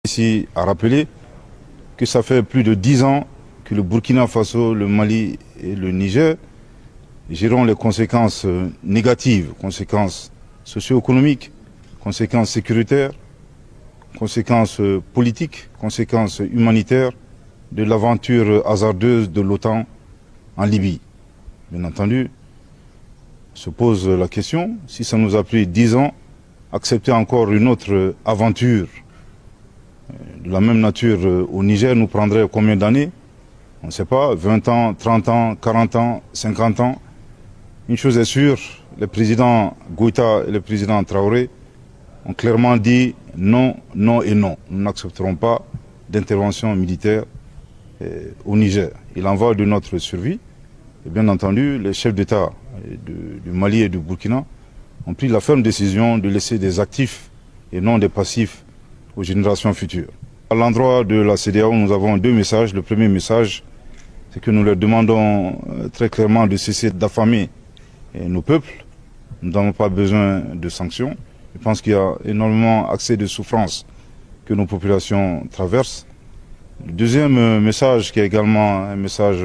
Ici à rappeler que ça fait plus de 10 ans que le Burkina Faso, le Mali et le Niger géreront les conséquences négatives, conséquences socio-économiques, conséquences sécuritaires, conséquences politiques, conséquences humanitaires de l'aventure hasardeuse de l'OTAN en Libye. Bien entendu, se pose la question, si ça nous a pris 10 ans, accepter encore une autre aventure de la même nature au Niger nous prendrait combien d'années? On ne sait pas, 20 ans, 30 ans, 40 ans, 50 ans. Une chose est sûre, le président Goïta et le président Traoré ont clairement dit non, non et non. Nous n'accepterons pas d'intervention militaire au Niger. Il en va de notre survie. Et bien entendu, les chefs d'État du Mali et du Burkina ont pris la ferme décision de laisser des actifs et non des passifs aux générations futures. À l'endroit de la CEDEAO, nous avons deux messages. Le premier message, c'est que nous leur demandons très clairement de cesser d'affamer nos peuples. Nous n'avons pas besoin de sanctions. Je pense qu'il y a énormément accès de souffrance que nos populations traversent. Le deuxième message, qui est également un message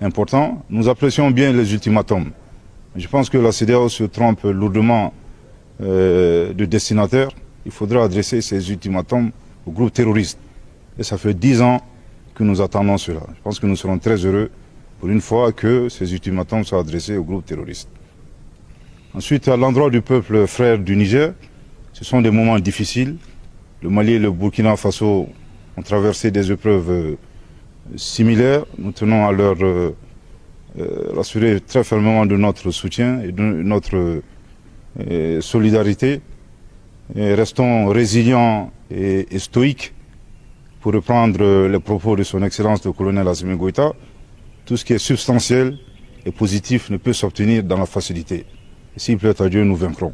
important, nous apprécions bien les ultimatums. Je pense que la CEDEAO se trompe lourdement de destinataire. Il faudra adresser ces ultimatums aux groupes terroristes. Et ça fait 10 ans que nous attendons cela. Je pense que nous serons très heureux pour une fois que ces ultimatums soient adressés aux groupes terroristes. Ensuite, à l'endroit du peuple frère du Niger, ce sont des moments difficiles. Le Mali et le Burkina Faso ont traversé des épreuves similaires. Nous tenons à leur assurer très fermement de notre soutien et de notre solidarité. Et restons résilients et stoïques, pour reprendre les propos de son Excellence le colonel Assimi Goïta. Tout ce qui est substantiel et positif ne peut s'obtenir dans la facilité. Et s'il plaît à Dieu, nous vaincrons.